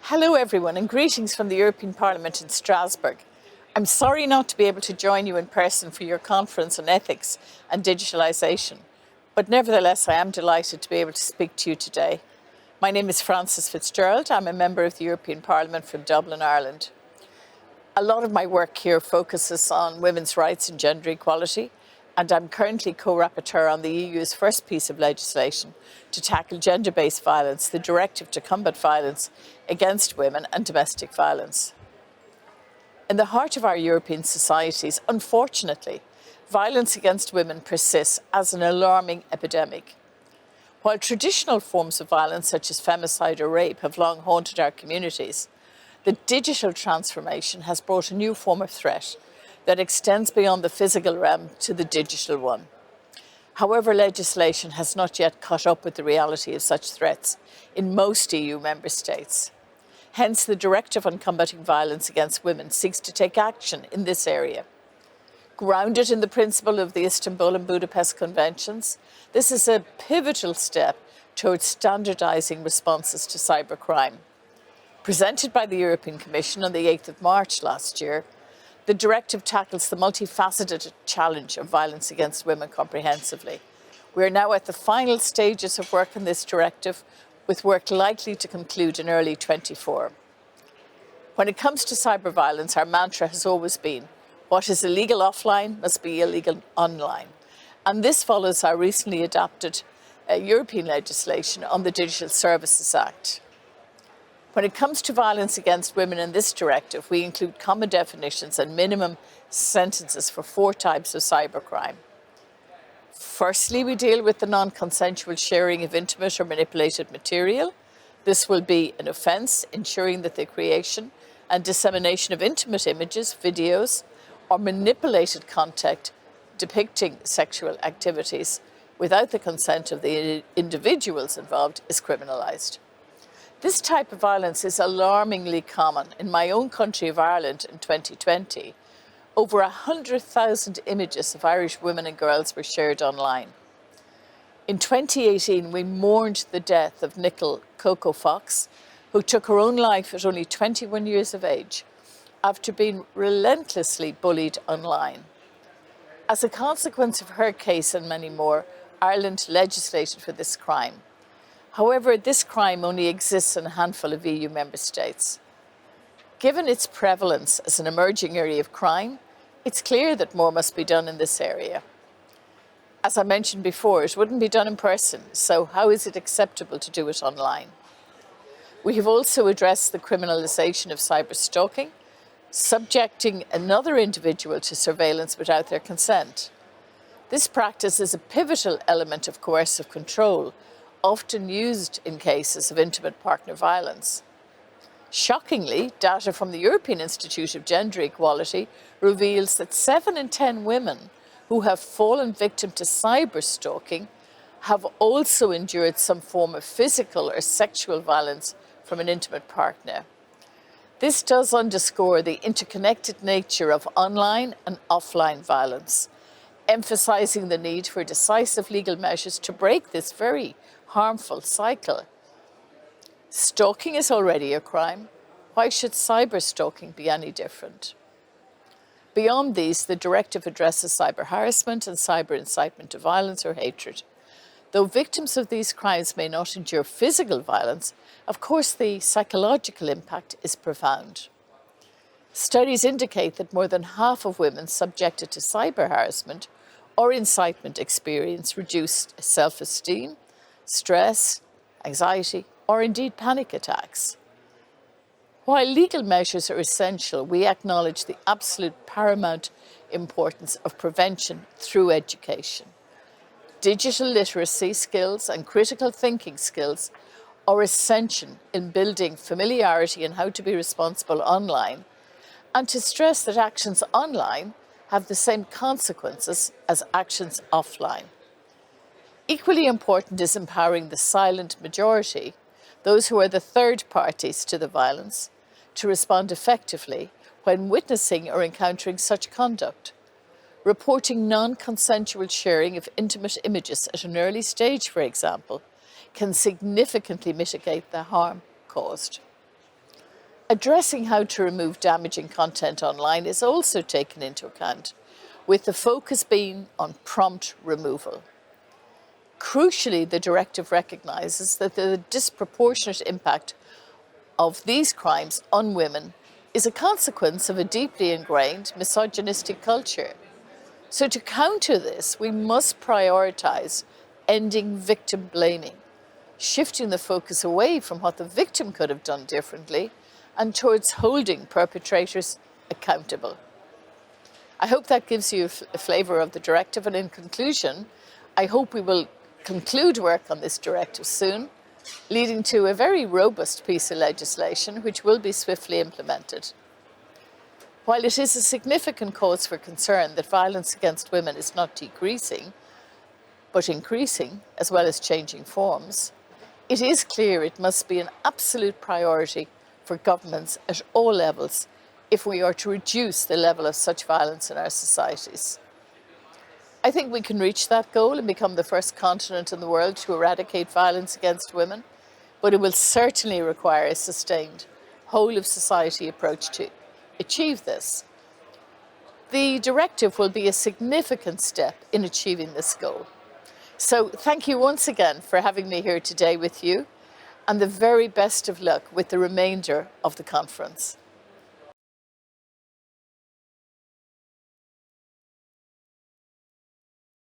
Hello everyone and greetings from the European Parliament in Strasbourg. I'm sorry not to be able to join you in person for your conference on ethics and digitalization, but nevertheless I am delighted to be able to speak to you today. My name is Frances Fitzgerald. I'm a member of the European Parliament from Dublin, Ireland. A lot of my work here focuses on women's rights and gender equality, and I'm currently co-rapporteur on the EU's first piece of legislation to tackle gender-based violence, the Directive to Combat Violence Against Women and Domestic Violence. In the heart of our European societies, unfortunately, violence against women persists as an alarming epidemic. While traditional forms of violence such as femicide or rape have long haunted our communities, the digital transformation has brought a new form of threat that extends beyond the physical realm to the digital one. However, legislation has not yet caught up with the reality of such threats in most EU member states. Hence, the Directive on Combating Violence Against Women seeks to take action in this area. Grounded in the principle of the Istanbul and Budapest Conventions, this is a pivotal step towards standardising responses to cybercrime. Presented by the European Commission on the 8th of March last year, the directive tackles the multifaceted challenge of violence against women comprehensively. We are now at the final stages of work on this directive, with work likely to conclude in early 2024. When it comes to cyber violence, our mantra has always been, what is illegal offline must be illegal online. And this follows our recently adopted European legislation on the Digital Services Act. When it comes to violence against women in this directive, we include common definitions and minimum sentences for 4 types of cybercrime. Firstly, we deal with the non-consensual sharing of intimate or manipulated material. This will be an offence, ensuring that the creation and dissemination of intimate images, videos, or manipulated content depicting sexual activities without the consent of the individuals involved is criminalised. This type of violence is alarmingly common. In my own country of Ireland in 2020, over 100,000 images of Irish women and girls were shared online. In 2018, we mourned the death of Nicole Coco Fox, who took her own life at only 21 years of age after being relentlessly bullied online. As a consequence of her case and many more, Ireland legislated for this crime. However, this crime only exists in a handful of EU member states. Given its prevalence as an emerging area of crime, it's clear that more must be done in this area. As I mentioned before, it wouldn't be done in person, so how is it acceptable to do it online? We have also addressed the criminalisation of cyber-stalking, subjecting another individual to surveillance without their consent. This practice is a pivotal element of coercive control, often used in cases of intimate partner violence. Shockingly, data from the European Institute of Gender Equality reveals that 7 in 10 women who have fallen victim to cyber-stalking have also endured some form of physical or sexual violence from an intimate partner. This does underscore the interconnected nature of online and offline violence, emphasising the need for decisive legal measures to break this very harmful cycle. Stalking is already a crime. Why should cyber-stalking be any different? Beyond these, the directive addresses cyber harassment and cyber incitement to violence or hatred. Though victims of these crimes may not endure physical violence, of course the psychological impact is profound. Studies indicate that more than half of women subjected to cyber harassment or incitement experience reduced self-esteem, stress, anxiety, or indeed panic attacks. While legal measures are essential, we acknowledge the absolute paramount importance of prevention through education. Digital literacy skills and critical thinking skills are essential in building familiarity in how to be responsible online, and to stress that actions online have the same consequences as actions offline. Equally important is empowering the silent majority, those who are the third parties to the violence, to respond effectively when witnessing or encountering such conduct. Reporting non-consensual sharing of intimate images at an early stage, for example, can significantly mitigate the harm caused. Addressing how to remove damaging content online is also taken into account, with the focus being on prompt removal. Crucially, the directive recognises that the disproportionate impact of these crimes on women is a consequence of a deeply ingrained misogynistic culture. So to counter this, we must prioritise ending victim blaming, shifting the focus away from what the victim could have done differently and towards holding perpetrators accountable. I hope that gives you a flavour of the directive, and in conclusion, I hope we will conclude work on this directive soon, leading to a very robust piece of legislation which will be swiftly implemented. While it is a significant cause for concern that violence against women is not decreasing, but increasing, as well as changing forms, it is clear it must be an absolute priority for governments at all levels if we are to reduce the level of such violence in our societies. I think we can reach that goal and become the first continent in the world to eradicate violence against women, but it will certainly require a sustained whole-of-society approach to achieve this. The directive will be a significant step in achieving this goal. So thank you once again for having me here today with you, and the very best of luck with the remainder of the conference.